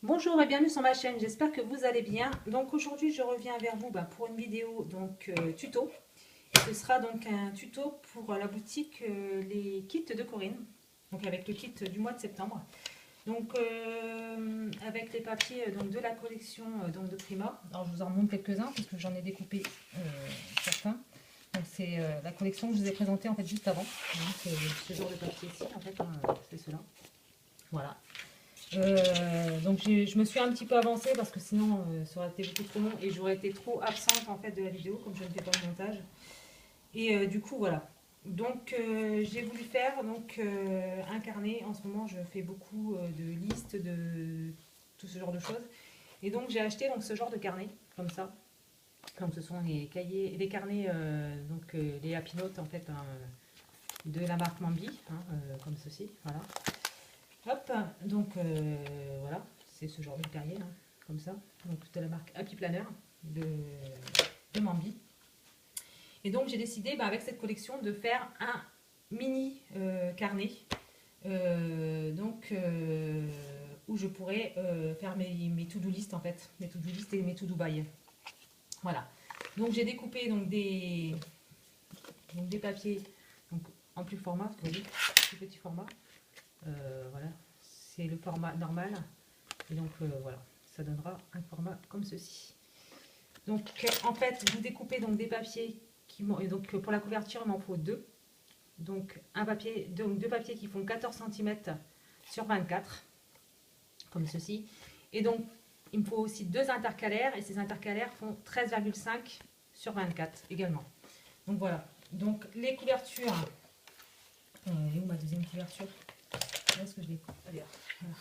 Bonjour et bienvenue sur ma chaîne, j'espère que vous allez bien. Donc aujourd'hui je reviens vers vous pour une vidéo tuto. Et ce sera donc un tuto pour la boutique les kits de Corinne. Donc avec le kit du mois de septembre. Donc avec les papiers de la collection de Prima. Alors je vous en montre quelques-uns parce que j'en ai découpé certains. Donc c'est la collection que je vous ai présentée en fait juste avant. C'est ce genre de papier ici en fait, c'est cela. Voilà. Donc je me suis un petit peu avancée parce que sinon ça aurait été beaucoup trop long et j'aurais été trop absente en fait de la vidéo comme je ne fais pas le montage. Et du coup voilà. Donc j'ai voulu faire un carnet. En ce moment je fais beaucoup de listes de tout ce genre de choses. Et donc j'ai acheté ce genre de carnet comme ça. Donc ce sont les cahiers, les carnets les Happy Notes en fait de la marque Mambi, comme ceci. Voilà. Hop, donc voilà, c'est ce genre de carrier, comme ça. Donc de la marque Happy Planner de Mambi. Et donc j'ai décidé avec cette collection de faire un mini carnet. Où je pourrais faire mes to-do list en fait, mes to-do list et mes to-do buy. Voilà. Donc j'ai découpé des papiers en plus format, vous voyez, plus petit format. Voilà, c'est le format normal. Et donc voilà, ça donnera un format comme ceci. Donc en fait, vous découpez des papiers et donc pour la couverture, il m'en faut deux. Donc deux papiers qui font 14 cm sur 24, comme ceci. Et donc il me faut aussi deux intercalaires et ces intercalaires font 13,5 sur 24 également. Donc voilà. Donc les couvertures. Elle est où ma deuxième couverture? Est-ce que je l'ai? Allez, voilà.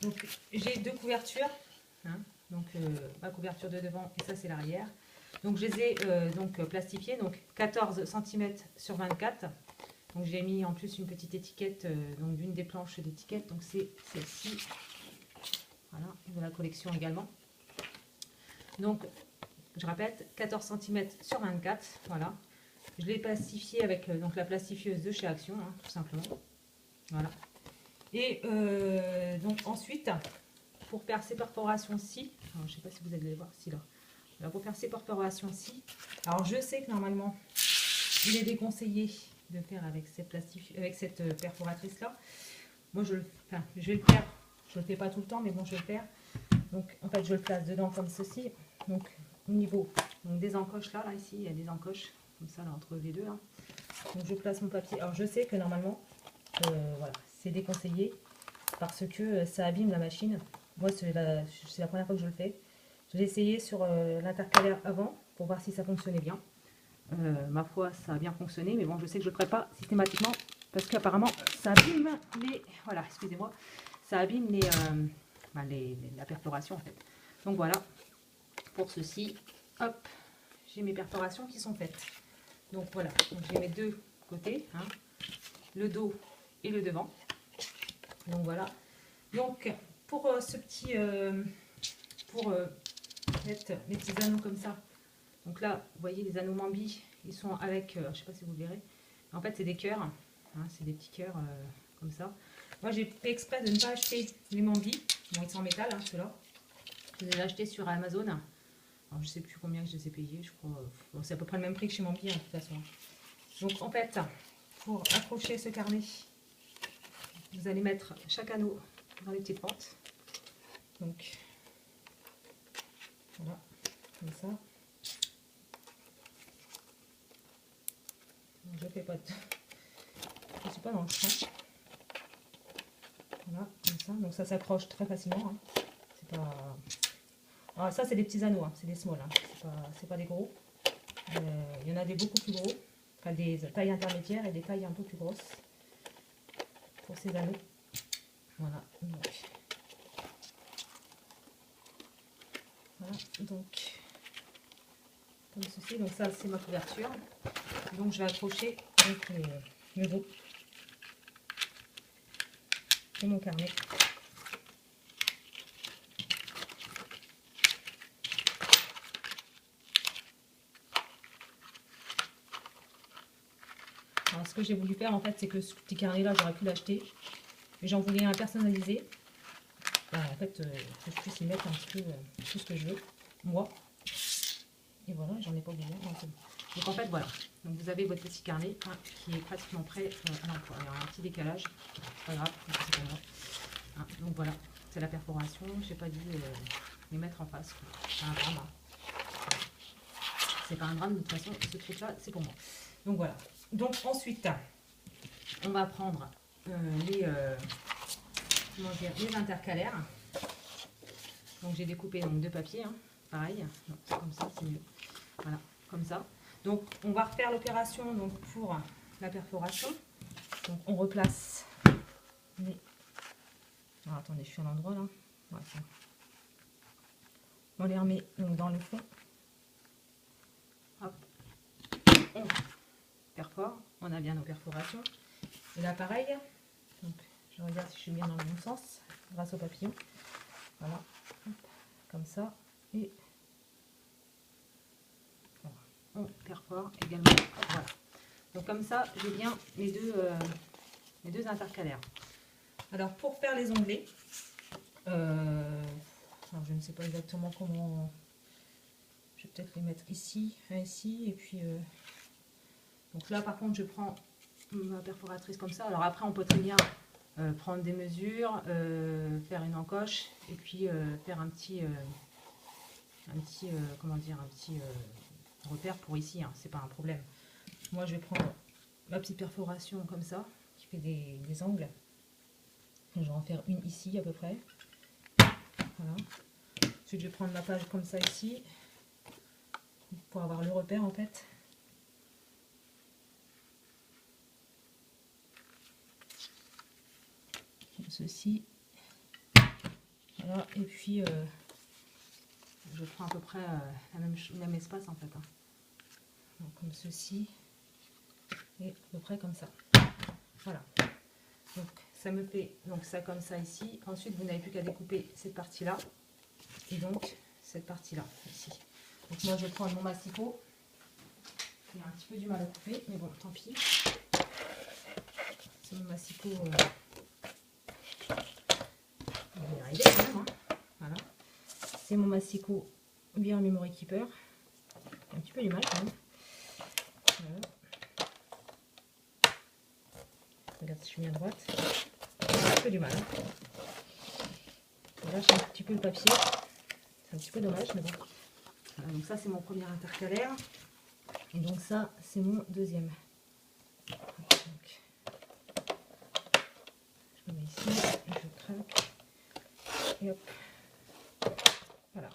Donc j'ai deux couvertures, ma couverture de devant et ça c'est l'arrière. Donc je les ai plastifiées, donc 14 cm sur 24. Donc j'ai mis en plus une petite étiquette d'une des planches d'étiquette, donc c'est celle-ci. Voilà, de la collection également. Donc je répète, 14 cm sur 24, voilà. Je l'ai plastifié avec la plastifieuse de chez Action, tout simplement. Voilà. Et donc ensuite, pour faire ces perforations-ci, je ne sais pas si vous allez les voir, si là. Alors pour faire ces perforations-ci, alors je sais que normalement, il est déconseillé de faire avec cette perforatrice-là. Moi, je vais le faire. Je ne le fais pas tout le temps, mais bon, je vais le faire. Donc en fait, je le place dedans comme ceci. Donc au niveau des encoches là, ici, il y a des encoches comme ça là entre les deux. Là. Donc je place mon papier. Alors je sais que normalement, voilà, c'est déconseillé parce que ça abîme la machine. Moi, c'est la première fois que je le fais. Je l'ai essayé sur l'intercalaire avant pour voir si ça fonctionnait bien. Ma foi, ça a bien fonctionné, mais bon, je sais que je ne le ferai pas systématiquement parce qu'apparemment, ça abîme les... Voilà, excusez-moi. Ça abîme la perforation en fait. Donc voilà, pour ceci, hop, j'ai mes perforations qui sont faites. Donc voilà, j'ai mes deux côtés, le dos et le devant. Donc voilà. Donc pour ce petit, mettre mes petits anneaux comme ça. Donc là, vous voyez les anneaux Mambi, ils sont avec, je ne sais pas si vous verrez. En fait, c'est des cœurs, c'est des petits cœurs comme ça. Moi, j'ai fait exprès de ne pas acheter les Mambi. Bon, ils sont en métal, ceux-là. Je les ai achetés sur Amazon. Alors, je ne sais plus combien je les ai payés, je crois. Bon, c'est à peu près le même prix que chez Mambi, de toute façon. Donc, en fait, pour accrocher ce carnet, vous allez mettre chaque anneau dans les petites pentes. Donc, voilà, comme ça. Je fais pas de... Je suis pas dans le champ. Voilà, comme ça. Donc ça s'accroche très facilement. C'est pas... Alors ça c'est des petits anneaux, c'est des small. C'est pas des gros. Il y en a des beaucoup plus gros. Enfin des tailles intermédiaires et des tailles un peu plus grosses. Pour ces anneaux. Voilà. Donc comme ceci. Donc ça c'est ma couverture. Donc je vais accrocher avec le dos de mon carnet. Alors ce que j'ai voulu faire en fait, c'est que ce petit carnet là, j'aurais pu l'acheter. Mais j'en voulais un personnalisé. Voilà, en fait, que je puisse y mettre un petit peu tout ce que je veux, moi. Et voilà, j'en ai pas oublié. Donc en fait, voilà. Donc vous avez votre petit carnet hein, qui est pratiquement prêt à l'emploi. Il y a un petit décalage, c'est pas grave, c'est pour moi. Hein, donc voilà, c'est la perforation. J'ai pas dû les mettre en face. C'est un drame. Hein. C'est pas un drame de toute façon. Ce truc-là, c'est pour moi. Donc voilà. Donc ensuite, on va prendre les intercalaires. Donc j'ai découpé donc 2 papiers, hein, pareil, c'est comme ça, c'est mieux. Voilà, comme ça. Donc on va refaire l'opération donc pour la perforation. Donc on replace les... Alors attendez, je suis à l'endroit là. Ouais, on les remet donc dans le fond. Hop. On perfore, on a bien nos perforations. Et là pareil, donc je regarde si je suis bien dans le bon sens grâce au papillon. Voilà, hop, comme ça. Et voilà. On perfore également. Hop, voilà. Donc comme ça, j'ai bien mes deux intercalaires. Alors pour faire les onglets, alors je ne sais pas exactement comment. Je vais peut-être les mettre ici, un ici, et puis donc là par contre je prends ma perforatrice comme ça. Alors après on peut très bien prendre des mesures, faire une encoche et puis faire un petit comment dire, un petit repère pour ici, hein, c'est pas un problème. Moi je vais prendre ma petite perforation comme ça qui fait des angles. Je vais en faire une ici à peu près. Voilà. Ensuite je vais prendre ma page comme ça ici pour avoir le repère en fait. Ceci. Voilà, et puis je prends à peu près le même espace en fait. Hein. Donc, comme ceci. Et à peu près comme ça. Voilà. Donc ça me fait donc ça comme ça ici. Ensuite vous n'avez plus qu'à découper cette partie là. Et donc cette partie là ici. Donc moi je vais prendre mon massicot. Il y a un petit peu du mal à couper, mais bon tant pis. C'est mon massicot. On va y arriver quand même. Hein. Voilà. C'est mon massicot bien memory keeper. Un petit peu du mal quand même. Voilà. Regarde si je suis bien droite. Un petit peu du mal. Hein. Je lâche un petit peu le papier. C'est un petit peu dommage, mais bon. Voilà, donc ça c'est mon premier intercalaire. Et donc ça c'est mon deuxième. Donc, je le mets ici, je craque. Et hop. Voilà.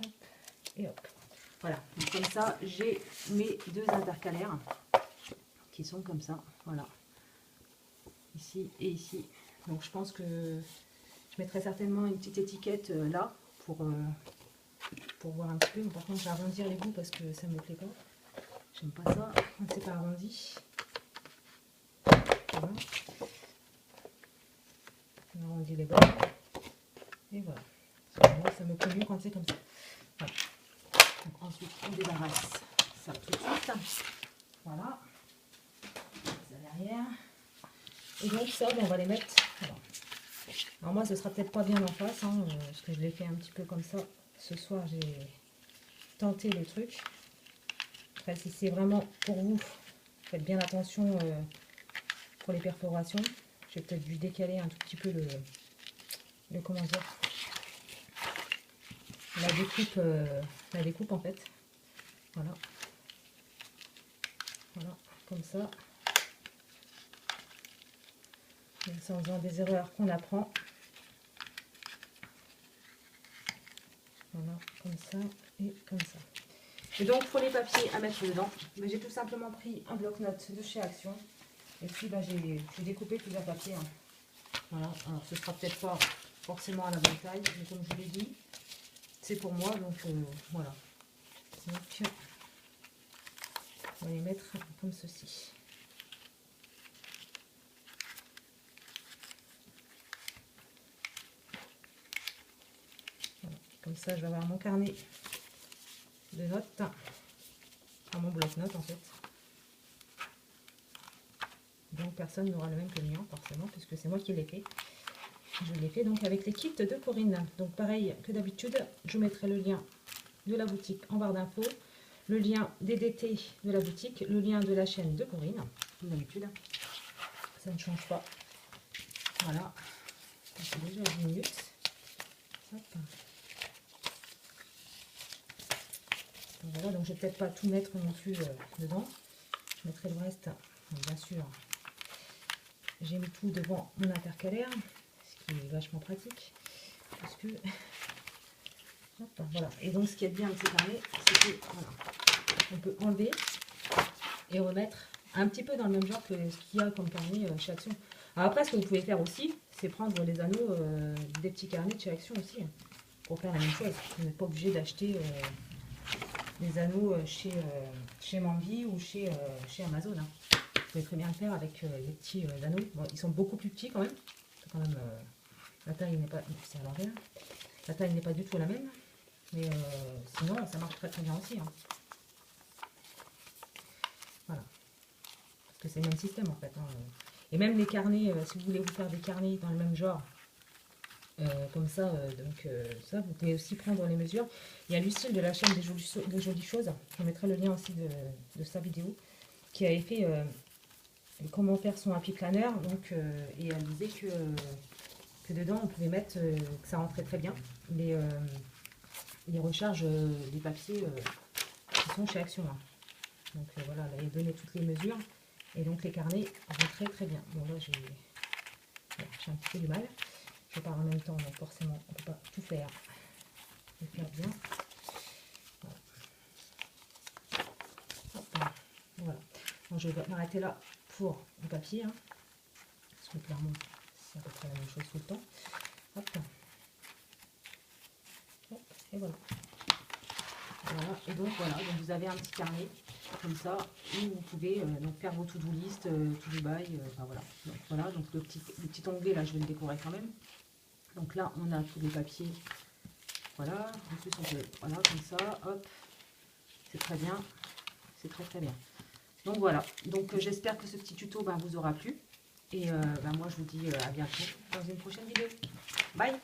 Hop. Et hop. Voilà. Donc comme ça j'ai mes deux intercalaires qui sont comme ça. Voilà. Ici et ici. Donc je pense que je mettrai certainement une petite étiquette là pour voir un petit peu. Mais par contre je vais arrondir les bouts parce que ça me plaît pas. J'aime pas ça quand c'est pas arrondi. Voilà. On arrondit les bords. Et voilà. Moi, ça me plaît mieux quand c'est comme ça. Voilà. Donc, ensuite on débarrasse ça tout de suite. Voilà. Ça derrière. Et donc ça, on va les mettre. Voilà. Alors moi, ce sera peut-être pas bien en face, hein, parce que je l'ai fait un petit peu comme ça. Ce soir, j'ai tenté le truc. Après, si c'est vraiment pour vous, faites bien attention pour les perforations. J'ai peut-être dû décaler un tout petit peu le comment dire, la découpe en fait. Voilà. Voilà, comme ça. C'est en faisant des erreurs qu'on apprend. Voilà, comme ça et comme ça. Et donc pour les papiers à mettre dedans, j'ai tout simplement pris un bloc-notes de chez Action. Et puis j'ai découpé plusieurs papiers. Hein. Voilà, alors ce sera peut-être pas forcément à la bonne taille, mais comme je vous l'ai dit, c'est pour moi, donc voilà. Donc on va les mettre comme ceci. Voilà. Comme ça je vais avoir mon carnet de notes, enfin mon bloc-notes en fait. Donc personne n'aura le même que le mien forcément, puisque c'est moi qui l'ai fait. Je l'ai fait donc avec les kits de Corinne. Donc pareil que d'habitude, je mettrai le lien de la boutique en barre d'infos, le lien DDT de la boutique, le lien de la chaîne de Corinne, comme d'habitude. Ça ne change pas. Voilà. Ça fait déjà 10 minutes. Hop. Donc voilà, donc je vais peut-être pas tout mettre non plus dedans. Je mettrai le reste, bien sûr. J'ai mis tout devant mon intercalaire, ce qui est vachement pratique. Parce que... Hop, voilà. Et donc ce qui est bien avec ces carnets, c'est que voilà, on peut enlever et remettre un petit peu dans le même genre que ce qu'il y a comme carnet chez Action. Alors après, ce que vous pouvez faire aussi, c'est prendre les anneaux des petits carnets de chez Action aussi, hein, pour faire la même chose. Vous n'êtes pas obligé d'acheter des anneaux chez Mambi ou chez Amazon. Hein. Vous pouvez très bien le faire avec les petits anneaux. Bon, ils sont beaucoup plus petits quand même. Quand même la taille n'est pas... C'est à l'envers. La taille n'est pas du tout la même. Mais sinon, ça marche très très bien aussi. Hein. Voilà. Parce que c'est le même système en fait. Hein. Et même les carnets, si vous voulez vous faire des carnets dans le même genre, comme ça, ça, vous pouvez aussi prendre les mesures. Il y a Lucille de la chaîne des jolies choses. Je mettrai le lien aussi de sa vidéo, qui avait fait comment faire son happy planner. Donc, et elle disait que dedans, on pouvait mettre, que ça rentrait très bien. Les recharges des papiers qui sont chez Action. Hein. Donc voilà, elle a donné toutes les mesures. Et donc les carnets rentraient très bien. Bon là, j'ai un petit peu du mal. Je pars en même temps, donc forcément, on ne peut pas tout faire. Le faire bien. Voilà. Hop, voilà. Donc, je vais m'arrêter là pour le papier. Hein, parce que clairement, c'est à peu près la même chose tout le temps. Hop. Hop, et voilà. Voilà. Et donc voilà, donc vous avez un petit carnet comme ça où vous pouvez donc faire vos to-do list, to-do buy, enfin voilà. Donc voilà, donc le petit onglet là, je vais le décorer quand même. Donc là, on a tous les papiers. Voilà. En plus, on peut, voilà, comme ça, hop. C'est très bien. C'est très très bien. Donc voilà. Donc j'espère que ce petit tuto vous aura plu. Et moi, je vous dis à bientôt dans une prochaine vidéo. Bye!